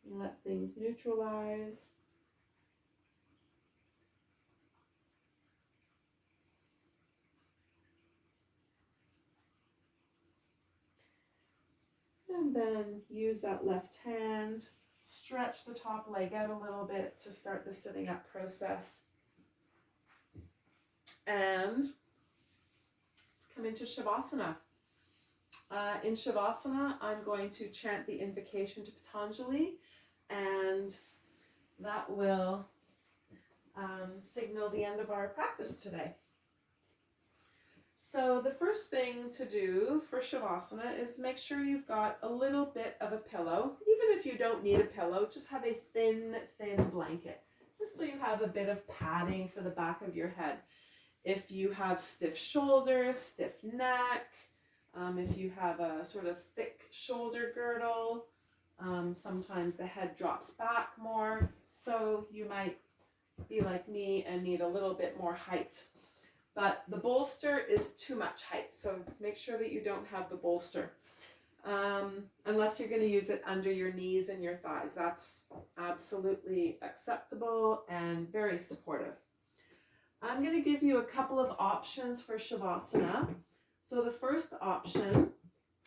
And let things neutralize. And then use that left hand, stretch the top leg out a little bit to start the sitting up process. And let's come into Shavasana. In Shavasana, I'm going to chant the invocation to Patanjali, and that will signal the end of our practice today. So the first thing to do for Shavasana is make sure you've got a little bit of a pillow. Even if you don't need a pillow, just have a thin blanket, just so you have a bit of padding for the back of your head. If you have stiff shoulders, stiff neck, if you have a sort of thick shoulder girdle, sometimes the head drops back more, so you might be like me and need a little bit more height. But the bolster is too much height, so make sure that you don't have the bolster. Unless you're going to use it under your knees and your thighs. That's absolutely acceptable and very supportive. I'm going to give you a couple of options for Shavasana. So the first option,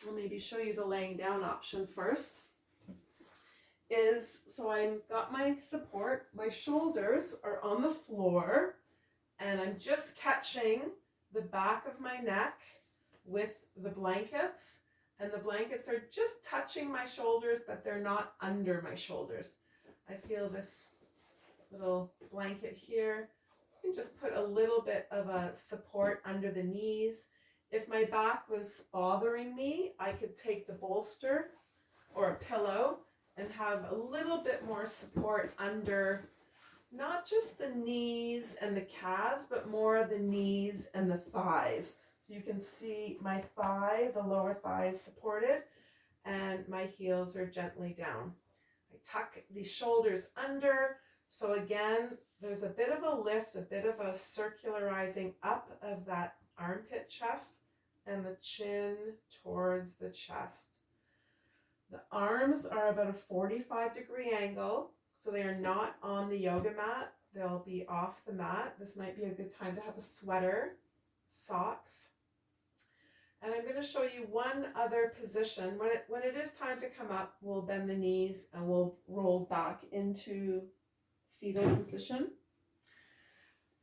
I'll maybe show you the laying down option first, is, so I've got my support, my shoulders are on the floor, and I'm just catching the back of my neck with the blankets, and the blankets are just touching my shoulders, but they're not under my shoulders. I feel this little blanket here. You can just put a little bit of a support under the knees. If my back was bothering me, I could take the bolster or a pillow and have a little bit more support under not just the knees and the calves, but more the knees and the thighs. So you can see my thigh, the lower thigh is supported, and my heels are gently down. I tuck the shoulders under. So again, there's a bit of a lift, a bit of a circularizing up of that armpit chest and the chin towards the chest. The arms are about a 45-degree angle, so they are not on the yoga mat. They'll be off the mat. This might be a good time to have a sweater, socks. And I'm going to show you one other position. When it is time to come up, we'll bend the knees and we'll roll back into fetal position.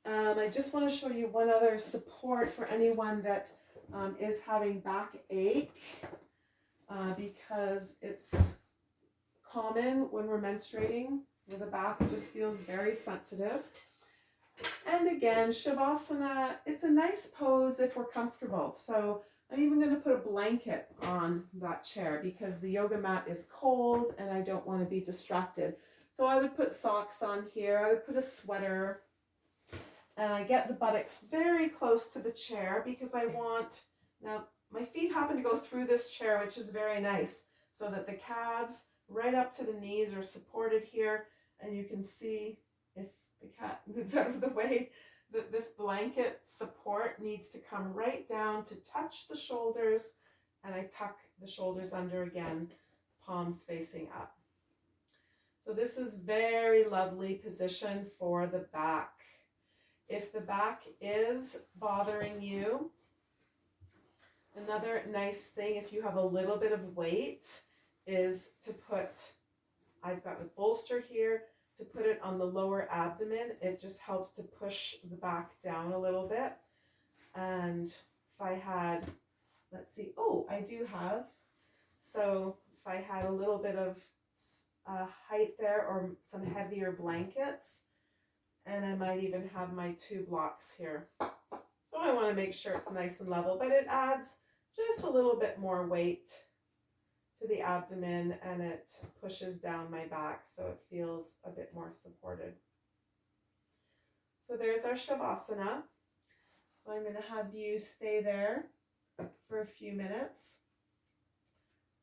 I just want to show you one other support for anyone that is having backache, because it's common when we're menstruating where the back just feels very sensitive. And again, Shavasana, it's a nice pose if we're comfortable. So I'm even going to put a blanket on that chair because the yoga mat is cold and I don't want to be distracted. So I would put socks on here, I would put a sweater, and I get the buttocks very close to the chair because I want, now my feet happen to go through this chair, which is very nice, so that the calves right up to the knees are supported here, and you can see, if the cat moves out of the way, that this blanket support needs to come right down to touch the shoulders, and I tuck the shoulders under again, palms facing up. So this is very lovely position for the back. If the back is bothering you, another nice thing, if you have a little bit of weight, is to put, I've got a bolster here, to put it on the lower abdomen. It just helps to push the back down a little bit. And if I had, let's see, oh, I do have, so if I had a little bit of height there or some heavier blankets, and I might even have my 2 blocks here. So I want to make sure it's nice and level, but it adds just a little bit more weight to the abdomen and it pushes down my back so it feels a bit more supported. So there's our Shavasana. So I'm going to have you stay there for a few minutes,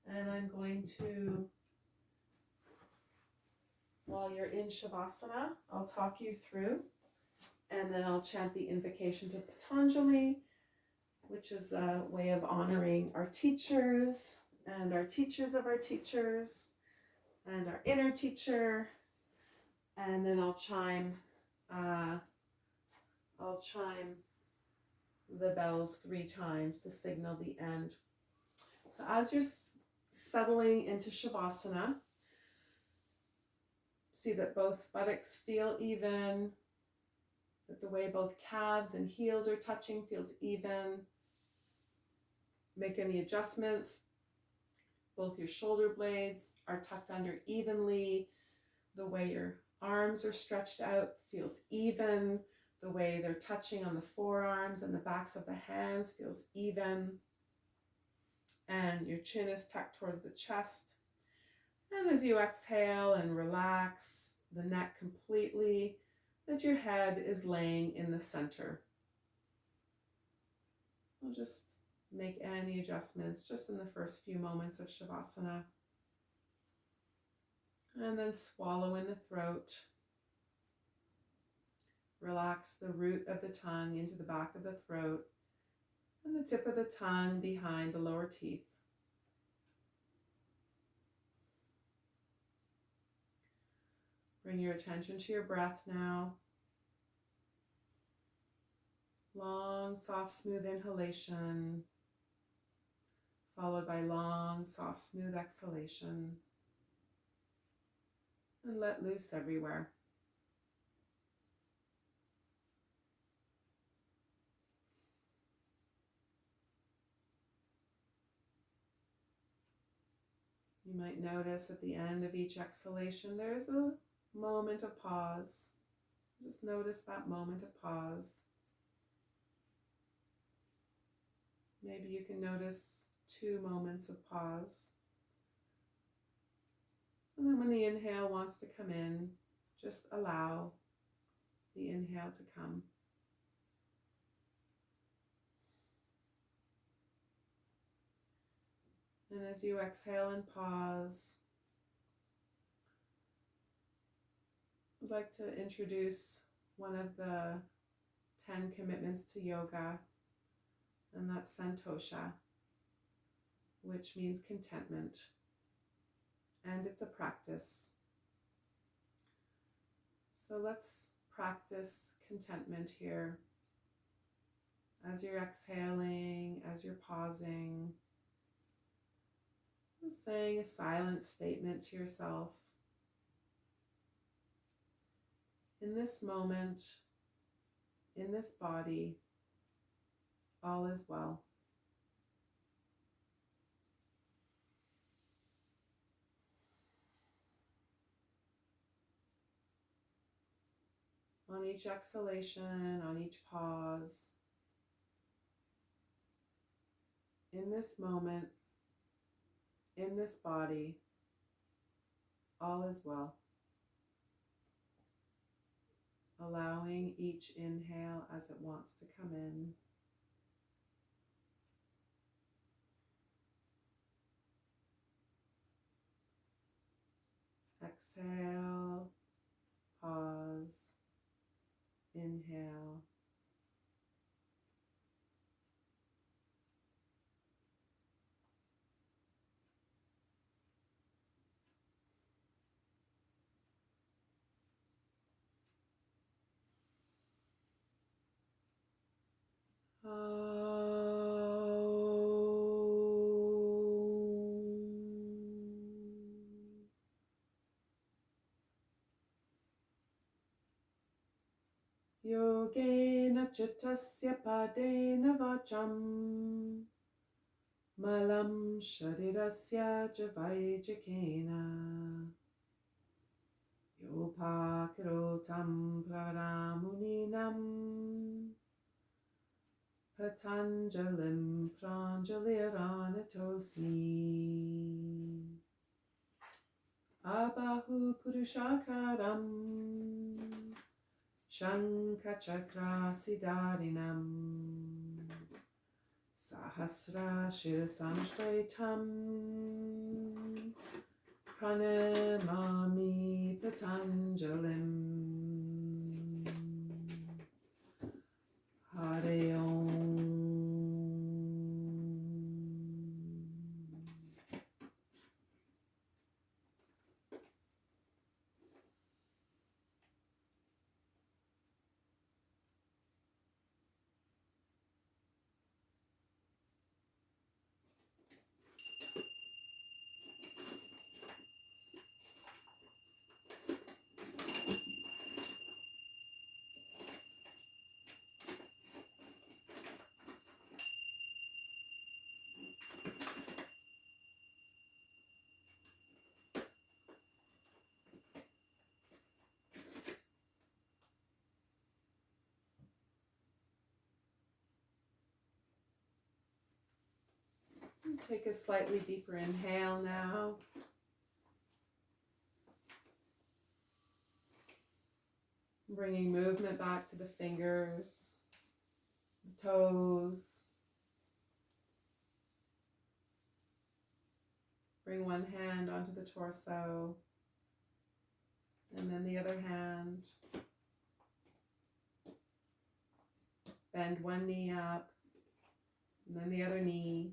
and I'm going to, while you're in Shavasana, I'll talk you through, and then I'll chant the invocation to Patanjali, which is a way of honoring our teachers and our teachers of our teachers and our inner teacher. And then I'll chime the bells 3 times to signal the end. So as you're settling into Shavasana, see that both buttocks feel even, that the way both calves and heels are touching feels even. Make any adjustments. Both your shoulder blades are tucked under evenly. The way your arms are stretched out feels even. The way they're touching on the forearms and the backs of the hands feels even. And your chin is tucked towards the chest. And as you exhale and relax the neck completely, that your head is laying in the center. We'll just make any adjustments just in the first few moments of Shavasana. And then swallow in the throat. Relax the root of the tongue into the back of the throat and the tip of the tongue behind the lower teeth. Bring your attention to your breath now. Long, soft, smooth inhalation, followed by long, soft, smooth exhalation. And let loose everywhere. You might notice at the end of each exhalation, there's a moment of pause. Just notice that moment of pause. Maybe you can notice 2 moments of pause. And then when the inhale wants to come in, just allow the inhale to come. And as you exhale and pause, I'd like to introduce one of the 10 commitments to yoga, and that's santosha, which means contentment, and it's a practice. So let's practice contentment here. As you're exhaling, as you're pausing, saying a silent statement to yourself. In this moment, in this body, all is well. On each exhalation, on each pause, in this moment, in this body, all is well. Allowing each inhale as it wants to come in. Exhale, pause, inhale. Yogena chittasya padena vacham malam sharirasya javaijakena yopakirotam praramuninam patanjalim pranjaliranatosmi abahu purushakaram Shankachakra Siddharinam Sahasra Shirasamshvaitam Pranamami Patanjalim Hare Om Take a slightly deeper inhale now. Bringing movement back to the fingers, the toes. Bring one hand onto the torso, and then the other hand. Bend one knee up, and then the other knee.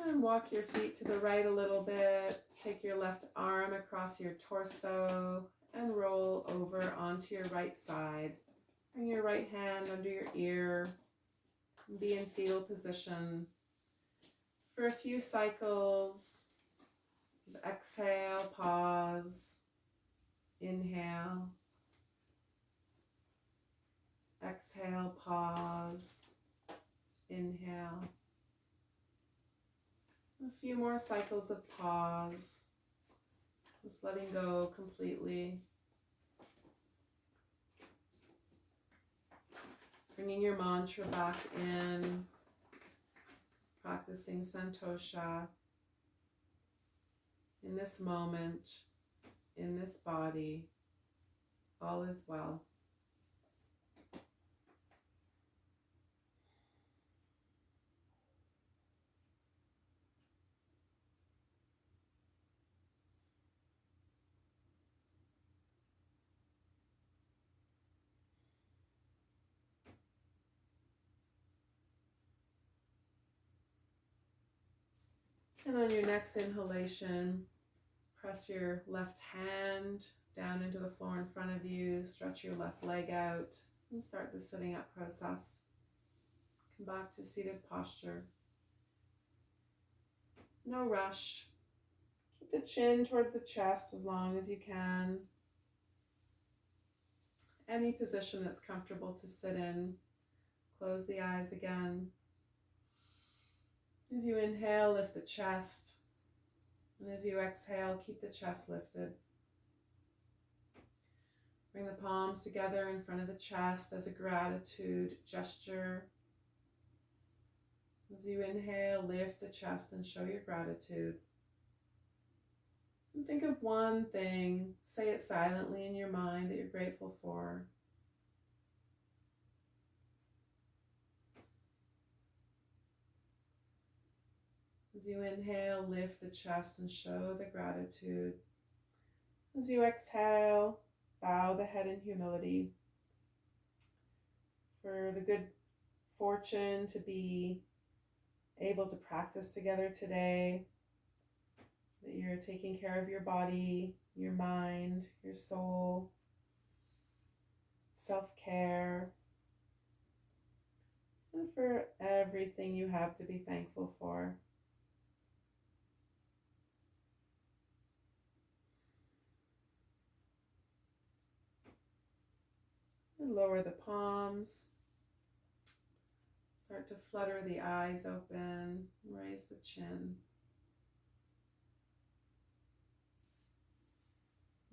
And walk your feet to the right a little bit. Take your left arm across your torso and roll over onto your right side. Bring your right hand under your ear. Be in fetal position for a few cycles. Exhale, pause, inhale. Exhale, pause, inhale. A few more cycles of pause, just letting go completely. Bringing your mantra back in, practicing Santosha in this moment, in this body, all is well. And on your next inhalation, press your left hand down into the floor in front of you, stretch your left leg out, and start the sitting up process. Come back to seated posture. No rush. Keep the chin towards the chest as long as you can. Any position that's comfortable to sit in. Close the eyes again. As you inhale, lift the chest. And as you exhale, keep the chest lifted. Bring the palms together in front of the chest as a gratitude gesture. As you inhale, lift the chest and show your gratitude. And think of one thing, say it silently in your mind that you're grateful for. As you inhale, lift the chest and show the gratitude. As you exhale, bow the head in humility for the good fortune to be able to practice together today, that you're taking care of your body, your mind, your soul, self-care, and for everything you have to be thankful for. And lower the palms. Start to flutter the eyes open, raise the chin.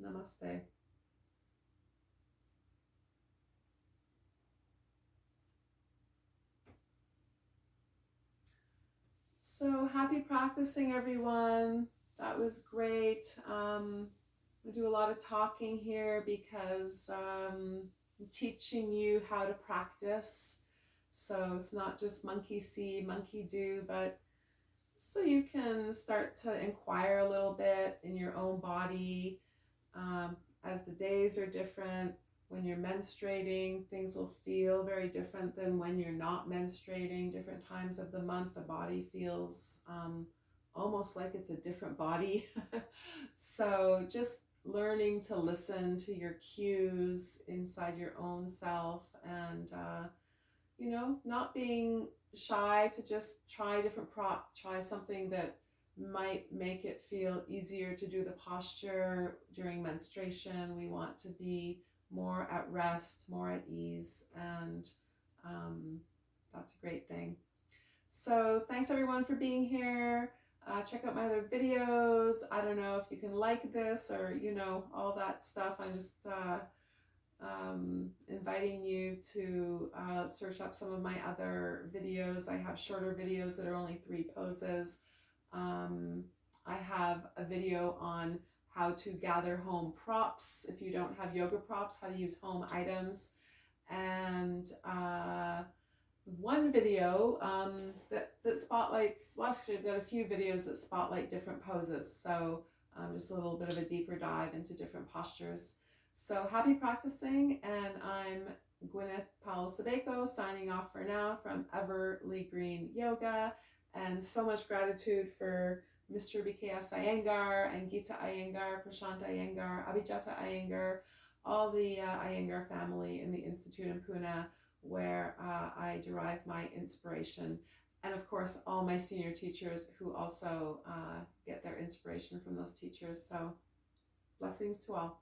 Namaste. So happy practicing, everyone. That was great. We do a lot of talking here because I'm teaching you how to practice. So it's not just monkey see, monkey do, but so you can start to inquire a little bit in your own body. As the days are different, when you're menstruating, things will feel very different than when you're not menstruating. Different times of the month, the body feels almost like it's a different body. So just learning to listen to your cues inside your own self and, not being shy to just try different try something that might make it feel easier to do the posture during menstruation. We want to be more at rest, more at ease, and that's a great thing. So thanks everyone for being here. Check out my other videos. I don't know if you can like this or all that stuff. I'm just inviting you to search up some of my other videos. I have shorter videos that are only 3 poses. I have a video on how to gather home props if you don't have yoga props, how to use home items. And one video that spotlights, well, actually I've got a few videos that spotlight different poses. So just a little bit of a deeper dive into different postures. So happy practicing, and I'm Gwyneth Powell-Sabeco signing off for now from Everly Green Yoga, and so much gratitude for Mr. BKS Iyengar and Gita Iyengar, Prashant Iyengar, Abhijata Iyengar, all the Iyengar family in the Institute in Pune, where I derive my inspiration. And of course, all my senior teachers who also get their inspiration from those teachers. So blessings to all.